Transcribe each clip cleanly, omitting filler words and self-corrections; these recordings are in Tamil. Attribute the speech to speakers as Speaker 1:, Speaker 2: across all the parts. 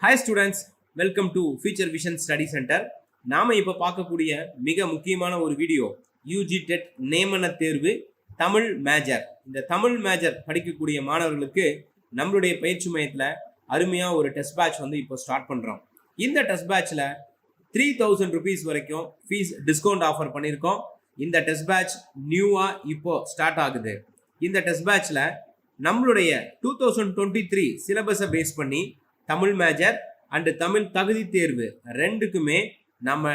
Speaker 1: Hi students, welcome to Future Vision Study Center. நாம இப்ப பார்க்கக்கூடிய மிக முக்கியமான ஒரு வீடியோ யூஜி டெட் நியமன தேர்வு தமிழ் மேஜர். இந்த தமிழ் மேஜர் படிக்கக்கூடிய மாணவர்களுக்கு நம்மளுடைய பயிற்சி மையத்தில் அருமையாக ஒரு டெஸ்ட் பேட்ச் வந்து இப்போ ஸ்டார்ட் பண்ணுறோம். இந்த டெஸ்ட் பேட்சில் 3000 rupees வரைக்கும் ஃபீஸ் டிஸ்கவுண்ட் ஆஃபர் பண்ணியிருக்கோம். இந்த டெஸ்ட் பேட்ச் நியூவாக இப்போ ஸ்டார்ட் ஆகுது. இந்த டெஸ்ட் பேட்சில் நம்மளுடைய 2023 சிலபஸை பேஸ் பண்ணி தமிழ் மேஜர் அண்டு தமிழ் தகுதி தேர்வு ரெண்டுக்குமே நம்ம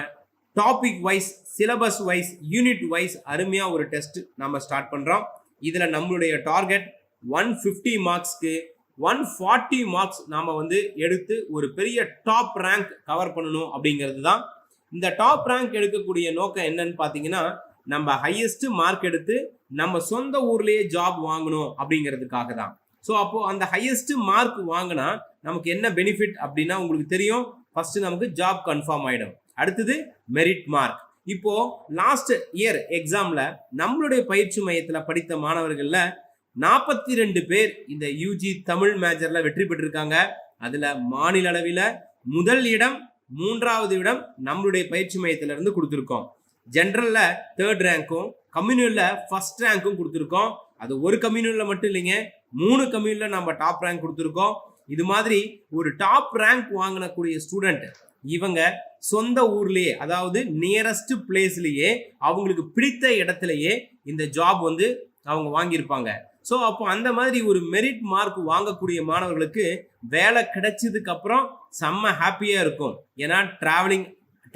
Speaker 1: topic wise, syllabus wise, unit wise அருமையாக ஒரு டெஸ்ட் நம்ம ஸ்டார்ட் பண்ணுறோம். இதில் நம்மளுடைய டார்கெட் 150 மார்க்ஸ்க்கு 140 மார்க்ஸ் நாம் வந்து எடுத்து ஒரு பெரிய டாப் ரேங்க் கவர் பண்ணணும் அப்படிங்கிறது தான். இந்த டாப் ரேங்க் எடுக்கக்கூடிய நோக்கம் என்னன்னு பார்த்தீங்கன்னா, நம்ம ஹையஸ்ட் மார்க் எடுத்து நம்ம சொந்த ஊர்லேயே ஜாப் வாங்கணும் அப்படிங்கிறதுக்காக தான். ஸோ அப்போது அந்த ஹையஸ்ட் மார்க் வாங்கினா நமக்கு என்ன பெனிஃபிட் அப்படின்னா உங்களுக்கு தெரியும். ஃபர்ஸ்ட் நமக்கு ஜாப் கன்ஃபார்ம் ஆகிடும். அடுத்தது மெரிட் மார்க். இப்போ லாஸ்ட் இயர் எக்ஸாமில் நம்மளுடைய பயிற்சி மையத்தில் படித்த மாணவர்களில் 42 பேர் இந்த யூஜி தமிழ் மேஜரில் வெற்றி பெற்றிருக்காங்க. அதில் மாநில அளவில் முதல் இடம், 3வது இடம் நம்மளுடைய பயிற்சி மையத்திலிருந்து கொடுத்துருக்கோம். ஜென்ரலில் 3rd ரேங்க்கும், கம்யூனியில் ஃபர்ஸ்ட் ரேங்க்கும் கொடுத்துருக்கோம். அது ஒரு கம்யூனியில் மட்டும் இல்லைங்க, 3 கம்யூனியில் நம்ம டாப் ரேங்க் கொடுத்துருக்கோம். இது மாதிரி ஒரு டாப் ரேங்க் வாங்கினக்கூடிய ஸ்டூடெண்ட் இவங்க சொந்த ஊர்லேயே, அதாவது நியரஸ்ட் பிளேஸ்லேயே அவங்களுக்கு பிடித்த இடத்துலையே இந்த ஜாப் வந்து அவங்க வாங்கியிருப்பாங்க. ஸோ அப்போ அந்த மாதிரி ஒரு மெரிட் மார்க் வாங்கக்கூடிய மாணவர்களுக்கு வேலை கிடைச்சதுக்கு அப்புறம் செம்ம ஹாப்பியாக இருக்கும். ஏன்னா டிராவலிங்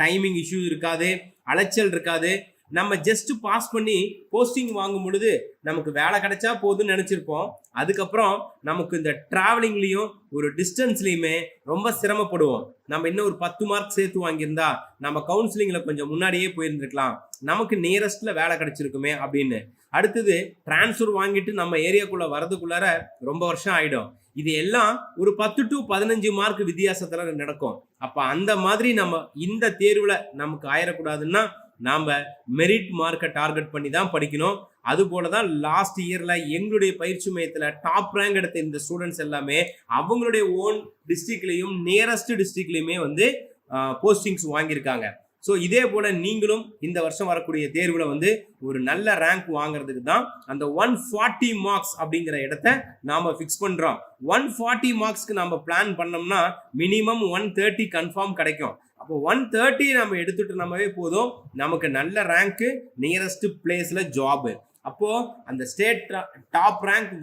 Speaker 1: டைமிங் இஷ்யூ இருக்காது, அலைச்சல் இருக்காது. நம்ம ஜஸ்ட் பாஸ் பண்ணி போஸ்டிங் வாங்கும் பொழுது நமக்கு வேலை கிடைச்சா போதுன்னு நினச்சிருப்போம். அதுக்கப்புறம் நமக்கு இந்த டிராவலிங்லேயும் ஒரு டிஸ்டன்ஸ்லையுமே ரொம்ப சிரமப்படுவோம். நம்ம இன்னும் ஒரு 10 மார்க் சேர்த்து வாங்கியிருந்தா நம்ம கவுன்சிலிங்கில் கொஞ்சம் முன்னாடியே போயிருந்துருக்கலாம், நமக்கு நியரஸ்டில் வேலை கிடைச்சிருக்குமே அப்படின்னு. அடுத்தது டிரான்ஸ்ஃபர் வாங்கிட்டு நம்ம ஏரியாக்குள்ளே வரதுக்குள்ளார ரொம்ப வருஷம் ஆகிடும். இது எல்லாம் ஒரு 10 to 15 மார்க் வித்தியாசத்தில் நடக்கும். அப்போ அந்த மாதிரி நம்ம இந்த தேர்வில் நமக்கு ஆயிடக்கூடாதுன்னா நாம் மெரிட் மார்க்கை டார்கெட் பண்ணி தான் படிக்கணும். அதுபோல தான் லாஸ்ட் இயரில் எங்களுடைய பயிற்சி மையத்தில் டாப் ரேங்க் எடுத்த இந்த ஸ்டூடெண்ட்ஸ் எல்லாமே அவங்களுடைய ஓன் டிஸ்ட்ரிக்ட்லேயும் நியரஸ்ட் டிஸ்ட்ரிக்ட்லேயுமே வந்து போஸ்டிங்ஸ் வாங்கியிருக்காங்க. ஸோ இதே போல் நீங்களும் இந்த வருஷம் வரக்கூடிய தேர்வில் வந்து ஒரு நல்ல ரேங்க் வாங்குறதுக்கு தான் அந்த 140 மார்க்ஸ் அப்படிங்கிற இடத்த நாம் ஃபிக்ஸ் பண்ணுறோம். 140 மார்க்ஸ்க்கு நம்ம பிளான் பண்ணோம்னா மினிமம் 130 கன்ஃபார்ம் கிடைக்கும். அப்போ 130 நம்ம எடுத்துட்டு நம்மவே போதும், நமக்கு நல்ல ரேங்க்கு, நியரஸ்ட் பிளேஸில் ஜாபு. அப்போது அந்த ஸ்டேட் டாப் ரேங்க்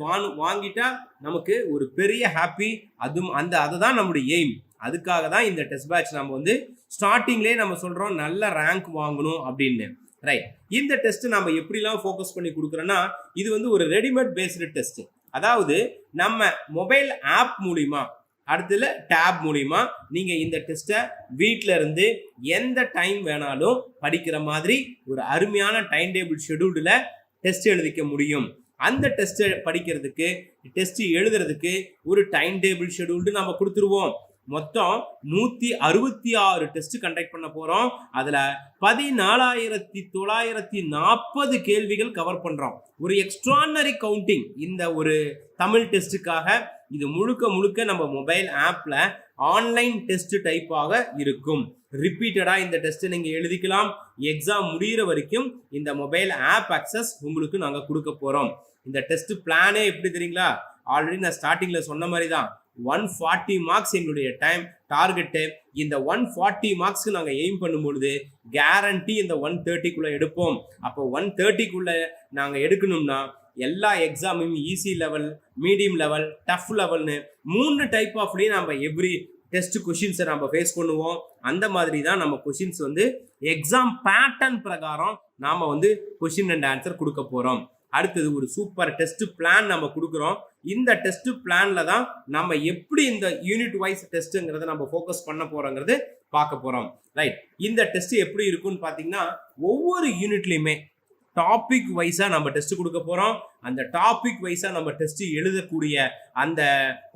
Speaker 1: வாங்கிட்டா நமக்கு ஒரு பெரிய ஹாப்பி. அதை தான் நம்முடைய எய்ம். அதுக்காக தான் இந்த டெஸ்ட் பேட்ச் நம்ம வந்து ஸ்டார்டிங்லேயே நம்ம சொல்கிறோம் நல்ல ரேங்க் வாங்கணும் அப்படின்னு. ரைட், இந்த டெஸ்ட் நம்ம எப்படிலாம் ஃபோக்கஸ் பண்ணி கொடுக்குறோன்னா, இது வந்து ஒரு ரெடிமேட் பேஸ்டு டெஸ்ட். அதாவது நம்ம மொபைல் ஆப் மூலிமா, அடுத்ததுல டேப் மூலிமா நீங்கள் இந்த டெஸ்ட்டை வீட்டில் இருந்து எந்த டைம் வேணாலும் படிக்கிற மாதிரி ஒரு அருமையான டைம் டேபிள் ஷெடியூல்டில் டெஸ்ட் எழுதிக்க முடியும். அந்த டெஸ்ட்டை படிக்கிறதுக்கு, டெஸ்ட் எழுதுறதுக்கு ஒரு டைம் டேபிள் ஷெடியூல்டு நம்ம கொடுத்துருவோம். மொத்தம் 166 டெஸ்ட் கண்டக்ட் பண்ண போகிறோம். அதில் 14,940 கேள்விகள் கவர் பண்ணுறோம். ஒரு எக்ஸ்ட்ரானரி கவுண்டிங் இந்த ஒரு தமிழ் டெஸ்ட்டுக்காக. இது முழுக்க முழுக்க நம்ம மொபைல் ஆப்பில் ஆன்லைன் டெஸ்ட் டைப்பாக இருக்கும். ரிப்பீட்டடாக இந்த டெஸ்ட்டை நீங்கள் எழுதிக்கலாம். எக்ஸாம் முடிகிற வரைக்கும் இந்த மொபைல் ஆப் அக்சஸ் உங்களுக்கு நாங்கள் கொடுக்க போகிறோம். இந்த டெஸ்ட் பிளானே எப்படி தெரியுங்களா? ஆல்ரெடி நான் ஸ்டார்டிங்கில் சொன்ன மாதிரி தான் 140 மார்க்ஸ் எங்களுடைய டைம் டார்கெட்டு. இந்த 140 மார்க்ஸ்க்கு நாங்கள் எய்ம் பண்ணும்பொழுது கேரண்டி இந்த 130க்குள்ளே எடுப்போம். அப்போ 130க்குள்ளே நாங்கள் எடுக்கணும்னா எல்லா எக்ஸாமையும் easy level, medium level, tough லெவல்னு 3 டைப் ஆஃப்லேயும் நம்ம எவ்ரி டெஸ்ட் கொஷின்ஸை நம்ம ஃபேஸ் பண்ணுவோம். அந்த மாதிரி தான் நம்ம கொஷின்ஸ் வந்து எக்ஸாம் பேட்டர்ன் பிரகாரம் நாம் வந்து கொஷின் அண்ட் ஆன்சர் கொடுக்க போகிறோம். அடுத்தது ஒரு சூப்பர் டெஸ்ட் பிளான் நம்ம கொடுக்குறோம். இந்த டெஸ்ட் பிளான்ல தான் நம்ம எப்படி இந்த யூனிட் வைஸ் டெஸ்ட்டுங்கிறத நம்ம ஃபோக்கஸ் பண்ண போகிறோங்கிறது பார்க்க போகிறோம். ரைட், இந்த டெஸ்ட் எப்படி இருக்குன்னு பார்த்தீங்கன்னா, ஒவ்வொரு யூனிட்லையுமே டாபிக் வைஸாக நம்ம டெஸ்ட் கொடுக்க போகிறோம். அந்த டாபிக் வைஸாக நம்ம டெஸ்ட் எழுதக்கூடிய அந்த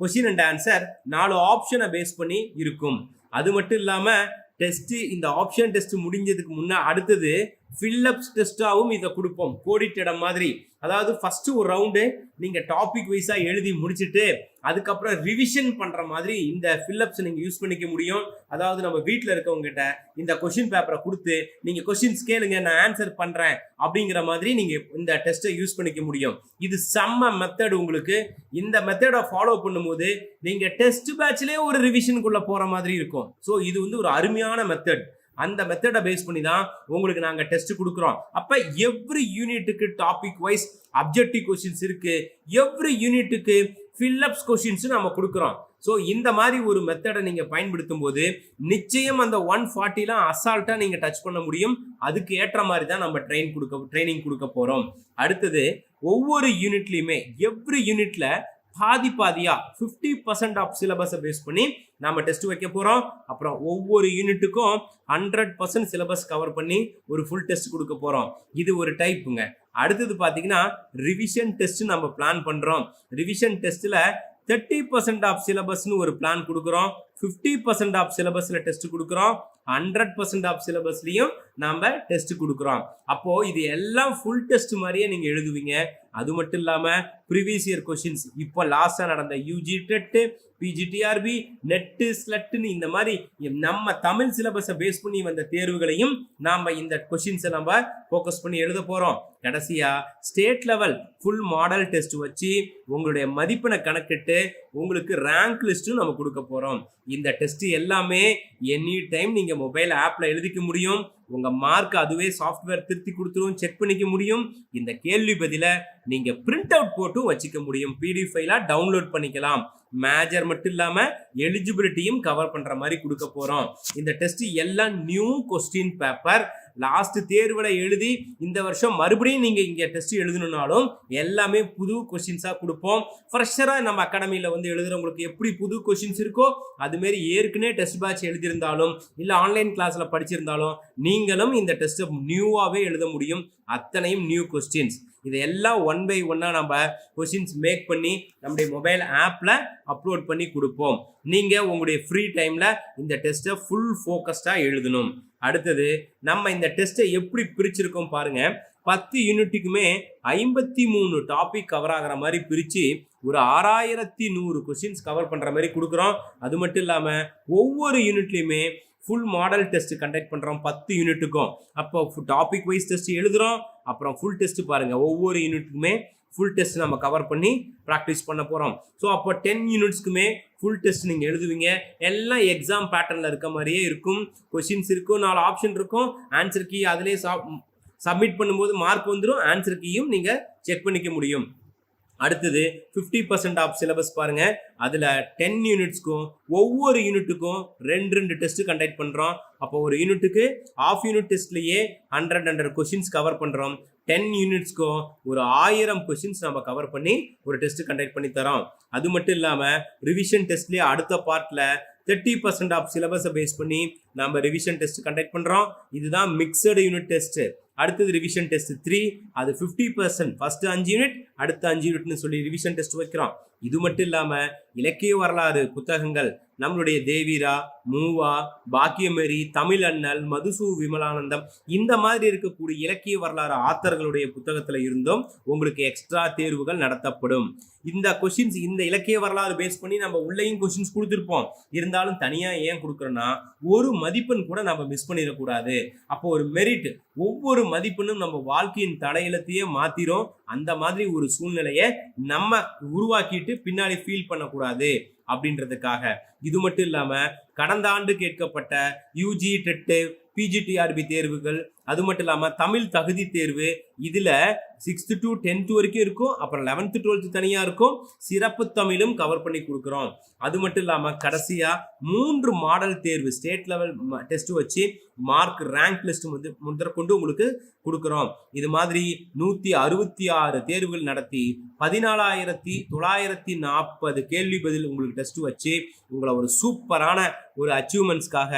Speaker 1: கொஷின் அண்ட் ஆன்சர் 4 ஆப்ஷனை பேஸ் பண்ணி இருக்கும். அது மட்டும் இல்லாமல் டெஸ்ட்டு, இந்த ஆப்ஷன் டெஸ்ட் முடிஞ்சதுக்கு அடுத்தது ஃபில்லப்ஸ் டெஸ்டாகவும் இதை கொடுப்போம், கோடிட்ட மாதிரி. அதாவது ஃபர்ஸ்ட் ஒரு ரவுண்டு நீங்க டாபிக் வைஸா எழுதி முடிச்சுட்டு அதுக்கப்புறம் ரிவிஷன் பண்ற மாதிரி இந்த ஃபில்லப்ஸ் நீங்க யூஸ் பண்ணிக்க முடியும். அதாவது நம்ம வீட்டில் இருக்கவங்க கிட்ட இந்த கொஸ்டின் பேப்பரை கொடுத்து நீங்க கொஸ்டின்ஸ் கேளுங்க, நான் ஆன்சர் பண்றேன் அப்படிங்கிற மாதிரி நீங்க இந்த டெஸ்ட்டை யூஸ் பண்ணிக்க முடியும். இது செம்ம மெத்தட். உங்களுக்கு இந்த மெத்தடை ஃபாலோ பண்ணும்போது நீங்க டெஸ்ட் பேட்ச்லயே ஒரு ரிவிஷனுக்குள்ள போற மாதிரி இருக்கும். ஸோ இது வந்து ஒரு அருமையான மெத்தட். அந்த மெத்தடை பேஸ் பண்ணி தான் உங்களுக்கு நாங்கள் டெஸ்ட் கொடுக்குறோம். அப்போ எவ்ரி யூனிட்டுக்கு டாபிக் வைஸ் அப்ஜெக்டிவ் கொஸ்டின்ஸ் இருக்கு, எவ்ரி யூனிட்டுக்கு ஃபில்லப்ஸ் கொஸ்டின்ஸ் நம்ம கொடுக்குறோம். ஸோ இந்த மாதிரி ஒரு மெத்தடை நீங்கள் பயன்படுத்தும் போது நிச்சயம் அந்த 140லாம் அசால்ட்டாக நீங்கள் டச் பண்ண முடியும். அதுக்கு ஏற்ற மாதிரி தான் நம்ம ட்ரைனிங் கொடுக்க போகிறோம். அடுத்தது ஒவ்வொரு யூனிட்லையுமே எவ்ரி யூனிட்ல பாதியா 50% ஆஃப் சிலபஸை பேஸ் பண்ணி நாம டெஸ்ட் வைக்க போறோம். அப்புறம் ஒவ்வொரு யூனிட்டுக்கும் 100% சிலபஸ் கவர் பண்ணி ஒரு ஃபுல் டெஸ்ட் கொடுக்க போறோம். இது ஒரு டைப்புங்க. அடுத்தது பாத்தீங்கன்னா ரிவிஷன் டெஸ்ட் நம்ம பிளான் பண்றோம். ரிவிஷன் டெஸ்ட்ல 30% ஆஃப் சிலபஸ்னு ஒரு பிளான் கொடுக்குறோம். 50% ஆஃப் சிலபஸ்ல டெஸ்ட் கொடுக்குறோம். 100% ஆஃப் சிலபஸ்லயும் நாம டெஸ்ட் கொடுக்குறோம். அப்போ இது எல்லாம் ஃபுல் டெஸ்ட் மாதிரியே நீங்க எழுதுவீங்க. அது மட்டும் இல்லாம ப்ரீவியஸ் இயர் கொஸ்டின்ஸ், இப்போ லாஸ்டா நடந்த யூஜி டெட், பிஜிடிஆர்பி, நெட்டு, ஸ்லட்டுன்னு இந்த மாதிரி நம்ம தமிழ் சிலபஸை பேஸ் பண்ணி வந்த தேர்வுகளையும் நாம இந்த கொஸ்டின்ஸை நம்ம ஃபோக்கஸ் பண்ணி எழுத போறோம். கடைசியா state level full model test வச்சு உங்களுடைய மதிப்பெண்ணை கணக்கிட்டு உங்களுக்கு ரேங்க் லிஸ்ட்டும் நம்ம கொடுக்க போறோம். இந்த டெஸ்ட் எல்லாமே எனி டைம் நீங்க மொபைல் ஆப்ல எழுதிக்க முடியும். உங்க மார்க் அதுவே சாஃப்ட்வேர் திருத்தி கொடுத்துரும், செக் பண்ணிக்க முடியும். இந்த கேள்வி பதில நீங்க பிரிண்ட் அவுட் போட்டும் வச்சுக்க முடியும், பிடிஎஃப் ஃபைலா டவுன்லோட் பண்ணிக்கலாம். மேஜர் மட்டும் இல்லாம எலிஜிபிலிட்டியும் கவர் பண்ற மாதிரி கொடுக்க போறோம். இந்த டெஸ்ட் எல்லாம் நியூ கொஸ்டின் பேப்பர். லாஸ்ட் தேர்வுல எழுதி இந்த வருஷம் மறுபடியும் நீங்க இங்க டெஸ்ட் எழுதணும்னாலும் எல்லாமே புது கொஸ்டின்ஸா கொடுப்போம். ஃப்ரெஷரா நம்ம அகாடமியில வந்து எழுதுறவங்களுக்கு எப்படி புது கொஸ்டின்ஸ் இருக்கோ அது மாதிரி ஏற்கனவே டெஸ்ட் பேட்ச் எழுதியிருந்தாலும் இல்ல ஆன்லைன் கிளாஸ்ல படிச்சிருந்தாலும் நீங்களும் இந்த டெஸ்ட் நியூவாவே எழுத முடியும். அத்தனையும் நியூ கொஸ்டின்ஸ். இதெல்லாம் 1 by 1 நம்ம கொஸ்டின்ஸ் மேக் பண்ணி நம்முடைய மொபைல் ஆப்ல அப்லோட் பண்ணி கொடுப்போம். நீங்க உங்களுடைய ஃப்ரீ டைம்ல இந்த டெஸ்ட்டை ஃபுல் ஃபோக்கஸ்டா எழுதணும். அடுத்தது நம்ம இந்த டெஸ்ட்டை எப்படி பிரிச்சிருக்கோம் பாருங்க. 10 யூனிட்டுக்குமே 53 டாபிக் கவர் ஆகிற மாதிரி பிரிச்சு ஒரு 6100 கொஸ்டின்ஸ் கவர் பண்ற மாதிரி கொடுக்குறோம். அது மட்டும் இல்லாம ஒவ்வொரு யூனிட்லயுமே ஃபுல் மாடல் டெஸ்ட் கண்டக்ட் பண்றோம் 10 யூனிட்டுக்கும். அப்போ டாபிக் வைஸ் டெஸ்ட் எழுதுறோம். அப்புறம் ஃபுல் டெஸ்ட் பாருங்க, ஒவ்வொரு யூனிட்டுக்குமே ஃபுல் டெஸ்ட் நம்ம கவர் பண்ணி ப்ராக்டிஸ் பண்ண போறோம். ஸோ அப்போ 10 யூனிட்ஸ்க்குமே ஃபுல் டெஸ்ட் நீங்க எழுதுவீங்க. எல்லாம் எக்ஸாம் பேட்டர்ன்ல இருக்க மாதிரியே இருக்கும். கொஸ்டின்ஸ் இருக்கும், 4 ஆப்ஷன் இருக்கும். ஆன்சர் கீ அதிலே சப்மிட் பண்ணும்போது மார்க் வந்துடும். ஆன்சர் கீயும் நீங்க செக் பண்ணிக்க முடியும். அடுத்தது 50% ஆஃப் சிலபஸ் பாருங்க. அதுல 10 யூனிட்ஸ்க்கும் ஒவ்வொரு யூனிட்டுக்கும் 2 டெஸ்ட் கண்டக்ட் பண்றோம். அப்போ ஒரு யூனிட்டுக்கு ஆஃப் யூனிட் டெஸ்ட்லயே 100 கொஸ்டின்ஸ் கவர் பண்றோம். 10 யூனிட்ஸ்க்கும் ஒரு 1000 கொஸ்டின்ஸ் நம்ம கவர் பண்ணி ஒரு டெஸ்ட் கண்டக்ட் பண்ணி தரோம். அது மட்டும் இல்லாம ரிவிஷன் டெஸ்ட்லயே அடுத்த பார்ட்ல 30% ஆஃப் சிலபஸை பேஸ் பண்ணி நம்ம ரிவிஷன் டெஸ்ட் கண்டக்ட் பண்றோம். இதுதான் மிக்சடு யூனிட் டெஸ்ட். அடுத்தது ரிவிஷன் டெஸ்ட் 3, அது 50%. ஃபர்ஸ்ட் 5 யூனிட், அடுத்த 5 யூனிட்னு சொல்லி ரிவிஷன் டெஸ்ட் வைக்கிறோம். இது மட்டும் இல்லாம இலக்கிய வரலாறு புத்தகங்கள் நம்மளுடைய தேவீரா, மூவா, பாக்கியமேரி, தமிழ் அண்ணல், மதுசூ விமலானந்தம் இந்த மாதிரி இருக்கக்கூடிய இலக்கிய வரலாறு ஆத்தர்களுடைய புத்தகத்துல இருந்தும் உங்களுக்கு எக்ஸ்ட்ரா தேர்வுகள் நடத்தப்படும். இந்த கொஸ்டின்ஸ் இந்த இலக்கிய வரலாறு பேஸ் பண்ணி நம்ம உள்ளேயும் கொஸ்டின்ஸ் கொடுத்துருப்போம். இருந்தாலும் தனியா ஏன் கொடுக்குறோன்னா ஒரு மதிப்பெண் கூட நம்ம மிஸ் பண்ணிடக்கூடாது. அப்போ ஒரு மெரிட், ஒவ்வொரு மதிப்பெண்ணும் நம்ம வாழ்க்கையின் தலையிலத்தையே மாத்திரும். அந்த மாதிரி ஒரு சூழ்நிலையை நம்ம உருவாக்கிட்டு பின்னாடி ஃபீல் பண்ணக்கூடாது அப்படின்றதுக்காக. இது மட்டும் இல்லாம கடந்த ஆண்டு கேட்கப்பட்ட யூஜி டெட், பிஜிடிஆர்பி தேர்வுகள், அது மட்டும் இல்லாம தமிழ் தகுதி தேர்வு, இதுல 6th to 10th வரைக்கும் இருக்கும். அப்புறம் 11th 12th தனியா இருக்கும். சிறப்பு தமிழும் கவர் பண்ணி கொடுக்குறோம். அது மட்டும் இல்லாம கடைசியா 3 மாடல் தேர்வு ஸ்டேட் லெவல் டெஸ்ட் வச்சு மார்க் ரேங்க் லிஸ்ட் முதற்கொண்டு உங்களுக்கு கொடுக்குறோம். இது மாதிரி 166 தேர்வுகள் நடத்தி 14,940 கேள்வி பதில் உங்களுக்கு டெஸ்ட் வச்சு உங்களை ஒரு சூப்பரான ஒரு அச்சீவ்மெண்ட்ஸ்க்காக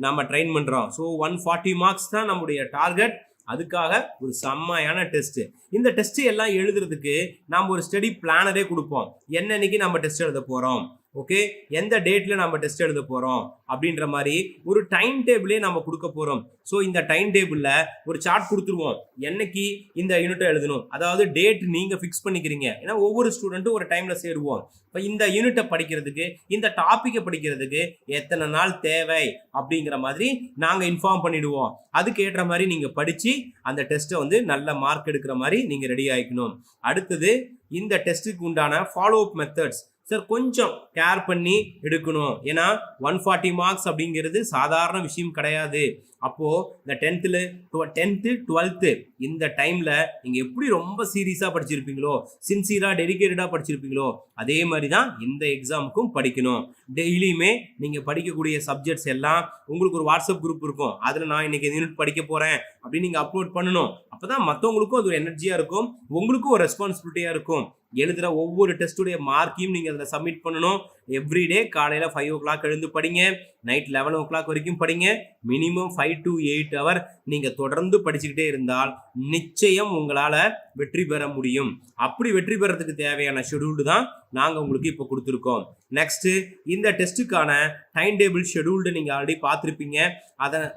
Speaker 1: நாம ட்ரெயின் பண்றோம். ஸோ 140 மார்க்ஸ் தான் நம்முடைய டார்கெட். அதுக்காக ஒரு செம்மையான டெஸ்ட். இந்த டெஸ்ட் எல்லாம் எழுதுறதுக்கு நாம் ஒரு ஸ்டடி பிளானரே கொடுப்போம். என்னன்னைக்கு நம்ம டெஸ்ட் எழுத போறோம், ஓகே, எந்த டேட்ல நம்ம டெஸ்ட் எழுத போறோம் அப்படின்ற மாதிரி ஒரு டைம் டேபிளே நம்ம கொடுக்க போறோம். ஸோ இந்த டைம் டேபிள்ல ஒரு சார்ட் கொடுத்துருவோம், என்னைக்கு இந்த யூனிட்டை எழுதணும், அதாவது டேட் நீங்க ஃபிக்ஸ் பண்ணிக்கிறீங்க. ஏன்னா ஒவ்வொரு ஸ்டூடெண்ட்டும் ஒரு டைம்ல சேருவோம். இப்போ இந்த யூனிட்டை படிக்கிறதுக்கு, இந்த டாப்பிக்கை படிக்கிறதுக்கு எத்தனை நாள் தேவை அப்படிங்கிற மாதிரி நாங்கள் இன்ஃபார்ம் பண்ணிடுவோம். அதுக்கு ஏற்ற மாதிரி நீங்க படிச்சு அந்த டெஸ்ட்டை வந்து நல்ல மார்க் எடுக்கிற மாதிரி நீங்க ரெடி ஆயிக்கணும். அடுத்தது இந்த டெஸ்ட்டுக்கு உண்டான ஃபாலோ அப் மெத்தட்ஸ் சார் கொஞ்சம் கேர் பண்ணி எடுக்கணும். ஏன்னா 140 மார்க்ஸ் அப்படிங்கிறது சாதாரண விஷயம் கிடையாது. அப்போ இந்த 10th 12th இந்த டைம்ல நீங்க எப்படி ரொம்ப சீரியஸா படிச்சிருப்பீங்களோ, சின்சியரா டெடிகேட்டடா படிச்சிருப்பீங்களோ, அதே மாதிரி தான் இந்த எக்ஸாமுக்கும் படிக்கணும். டெய்லியுமே நீங்க படிக்கக்கூடிய சப்ஜெக்ட்ஸ் எல்லாம் உங்களுக்கு ஒரு வாட்ஸ்அப் குரூப் இருக்கும். அதுல நான் இன்னைக்கு யூனிட் படிக்க போறேன் அப்படின்னு நீங்க அப்லோட் பண்ணணும். அப்பதான் மற்றவங்களுக்கும் அது ஒரு எனர்ஜியா இருக்கும், உங்களுக்கும் ஒரு ரெஸ்பான்சிபிலிட்டியா இருக்கும். எழுதுற ஒவ்வொரு டெஸ்ட்டுடைய மார்க்கையும் நீங்க அதில் சப்மிட் பண்ணணும். எவ்ரிடே காலையில் 5 o'clock எழுந்து படிங்க, நைட் 11 o'clock வரைக்கும் படிங்க. மினிமம் 5 to 8 hours நீங்க தொடர்ந்து படிச்சுக்கிட்டே இருந்தால் நிச்சயம் உங்களால வெற்றி பெற முடியும். அப்படி வெற்றி பெறதுக்கு தேவையான ஷெடியூல்டு தான் நாங்கள் உங்களுக்கு இப்போ கொடுத்துருக்கோம். நெக்ஸ்ட், இந்த டெஸ்ட்டுக்கான டைம் டேபிள் ஷெடியூல்டு நீங்கள் ஆல்ரெடி பார்த்துருப்பீங்க.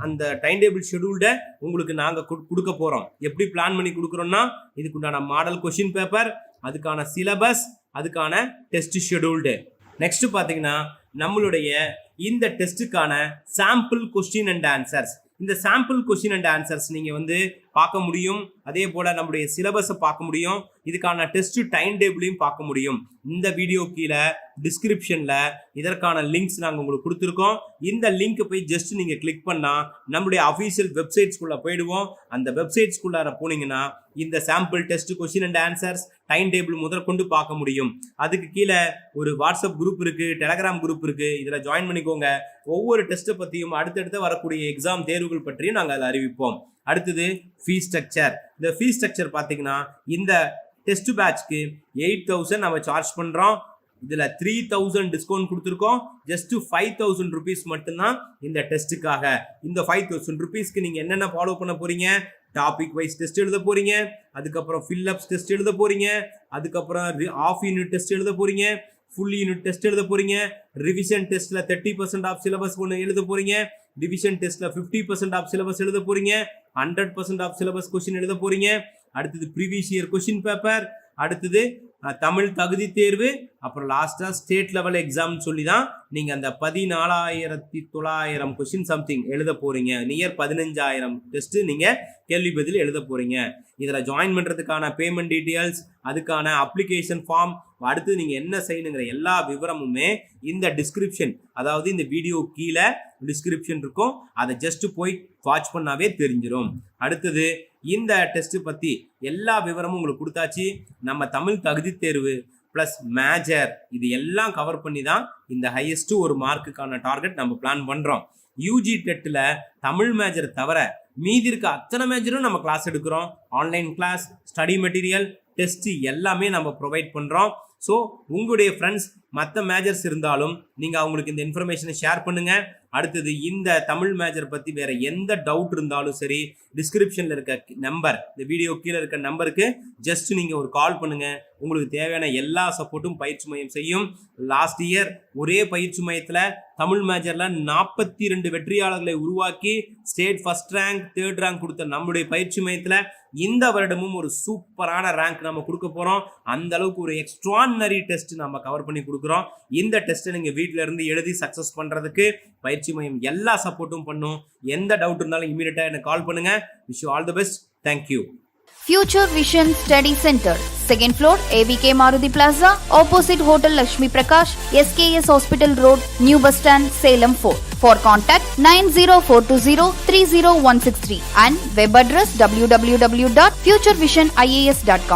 Speaker 1: அந்த டைம் டேபிள் ஷெடியூல்டை உங்களுக்கு நாங்கள் கொடுக்க போகிறோம். எப்படி பிளான் பண்ணி கொடுக்குறோம்னா, இதுக்குண்டான மாடல் கொஷின் பேப்பர், அதுக்கான சிலபஸ், அதுக்கான டெஸ்ட் ஷெடியூல்டு. நெக்ஸ்ட் பார்த்தீங்கன்னா நம்மளுடைய இந்த டெஸ்ட்டுக்கான சாம்பிள் கொஸ்டின் அண்ட் ஆன்சர்ஸ். இந்த சாம்பிள் கொஸ்டின் அண்ட் ஆன்சர்ஸ் நீங்கள் வந்து பார்க்க முடியும். அதே போல் நம்முடைய சிலபஸை பார்க்க முடியும். இதுக்கான டெஸ்ட் டைம் டேபிளையும் பார்க்க முடியும். இந்த வீடியோ கீழே டிஸ்கிரிப்ஷனில் இதற்கான லிங்க்ஸ் நாங்கள் உங்களுக்கு கொடுத்துருக்கோம். இந்த லிங்க் போய் ஜஸ்ட் நீங்கள் கிளிக் பண்ணால் நம்மளுடைய அஃபீஷியல் வெப்சைட்ஸ்குள்ளே போயிடுவோம். அந்த வெப்சைட்ஸ்குள்ளார போனீங்கன்னா இந்த sample test question and answers time table முதற்கொண்டு பார்க்க முடியும். அதுக்கு கீழே ஒரு வாட்ஸ்அப் குரூப் இருக்குது, டெலகிராம் குரூப் இருக்குது. இதில் ஜாயின் பண்ணிக்கோங்க. ஒவ்வொரு டெஸ்ட்டை பற்றியும் அடுத்தடுத்து வரக்கூடிய எக்ஸாம் தேர்வுகள் பற்றியும் நாங்கள் அதை அறிவிப்போம். அடுத்தது ஃபீஸ் ஸ்ட்ரக்சர். இந்த ஃபீஸ் ஸ்ட்ரக்சர் பார்த்தீங்கன்னா இந்த டெஸ்ட் பேட்ச்க்கு 8,000 நம்ம சார்ஜ் பண்ணுறோம். இதில் 3,000 டிஸ்கவுண்ட் கொடுத்துருக்கோம். ஜஸ்ட் 5,000 rupees மட்டும்தான் இந்த டெஸ்ட்டுக்காக. இந்த 5,000 rupeesக்கு நீங்கள் என்னென்ன ஃபாலோ பண்ண போறீங்க? டாபிக் வைஸ் டெஸ்ட் எழுத போறீங்க, அதுக்கப்புறம் ஃபில்லப்ஸ் டெஸ்ட் எழுத போறீங்க, அதுக்கப்புறம் ஆஃப் யூனிட் டெஸ்ட் எழுத போறீங்க, ஃபுல் யூனிட் டெஸ்ட் எழுத போறீங்க, ரிவிஷன் டெஸ்ட்ல 30% ஆஃப் சிலபஸ் ஒன்று எழுத போறீங்க, டிவிஷன் டெஸ்ட்ல 50% ஆஃப் சிலபஸ் எழுத போறீங்க, 100% ஆஃப் சிலபஸ் கொஸ்டின் எழுத போறீங்க. அடுத்தது ப்ரீவியஸ் இயர் கொஸ்டின் பேப்பர், அடுத்தது தமிழ் தகுதி தேர்வு, அப்புறம் லாஸ்டா ஸ்டேட் லெவல் எக்ஸாம் சொல்லி தான் நீங்க அந்த 14,900 கொஸ்டின் சம்திங் எழுத போறீங்க. நியர் 15,000 டெஸ்ட் நீங்க கேள்வி பதில் எழுத போறீங்க. இதுல ஜாயின் பண்றதுக்கான பேமெண்ட் டீடைல்ஸ், அதுக்கான அப்ளிகேஷன் ஃபார்ம், அடுத்து நீங்க என்ன செய்யணுங்கிற எல்லா விவரமுமே இந்த டிஸ்கிரிப்ஷன், அதாவது இந்த வீடியோ கீழே டிஸ்கிரிப்ஷன் இருக்கும். அதை ஜஸ்ட் போய் வாட்ச் பண்ணாவே தெரிஞ்சிடும். அடுத்தது இந்த டெஸ்ட் பத்தி எல்லா விவரமும் உங்களுக்கு கொடுத்தாச்சு. நம்ம தமிழ் தகுதி தேர்வு பிளஸ் மேஜர் இது எல்லாம் கவர் பண்ணி தான் இந்த ஹையஸ்ட் ஒரு மார்க்குக்கான டார்கெட் நம்ம பிளான் பண்றோம். யூஜி டெட்டில் தமிழ் மேஜர் தவிர மீதி இருக்க அத்தனை மேஜரும் நம்ம கிளாஸ் எடுக்கிறோம். Online class, study material, test எல்லாமே நம்ம ப்ரொவைட் பண்ணுறோம். ஸோ உங்களுடைய ஃப்ரெண்ட்ஸ் மற்ற மேஜர்ஸ் இருந்தாலும் நீங்கள் அவங்களுக்கு இந்த இன்ஃபர்மேஷனை ஷேர் பண்ணுங்கள். அடுத்தது இந்த தமிழ் மேஜர் பற்றி வேறு எந்த டவுட் இருந்தாலும் சரி, டிஸ்கிரிப்ஷனில் இருக்க நம்பர், இந்த வீடியோ கீழே இருக்க நம்பருக்கு ஜஸ்ட் நீங்கள் ஒரு கால் பண்ணுங்கள். உங்களுக்கு தேவையான எல்லா சப்போர்ட்டும் பயிற்சி மையம் செய்யும். லாஸ்ட் இயர் ஒரே பயிற்சி மையத்தில் தமிழ் மேஜரில் 42 வெற்றியாளர்களை உருவாக்கி state first rank, 3rd rank கொடுத்த நம்மளுடைய பயிற்சி மையத்தில் இந்த வருடமும் ஒரு சூப்பரான ரேங்க் நம்ம கொடுக்க போகிறோம். அந்த அளவுக்கு ஒரு எக்ஸ்ட்ரானரி டெஸ்ட் நம்ம கவர் பண்ணி கொடுக்குறோம். இந்த டெஸ்ட்டை நீங்கள் வீட்டில் இருந்து எழுதி சக்ஸஸ் பண்ணுறதுக்கு பயிற்சி மையம் எல்லா சப்போர்ட்டும் பண்ணும். எந்த டவுட் இருந்தாலும் இமீடியட்டாக எனக்கு கால் பண்ணுங்க. Wish you all the best. Thank you.
Speaker 2: Future Vision Study Center, 2nd floor, AVK Maruti Plaza, opposite Hotel Lakshmi Prakash, SKS Hospital Road, New Bus Stand, Salem 4. For contact 90420 30163 and web address www.futurevision.ias.com.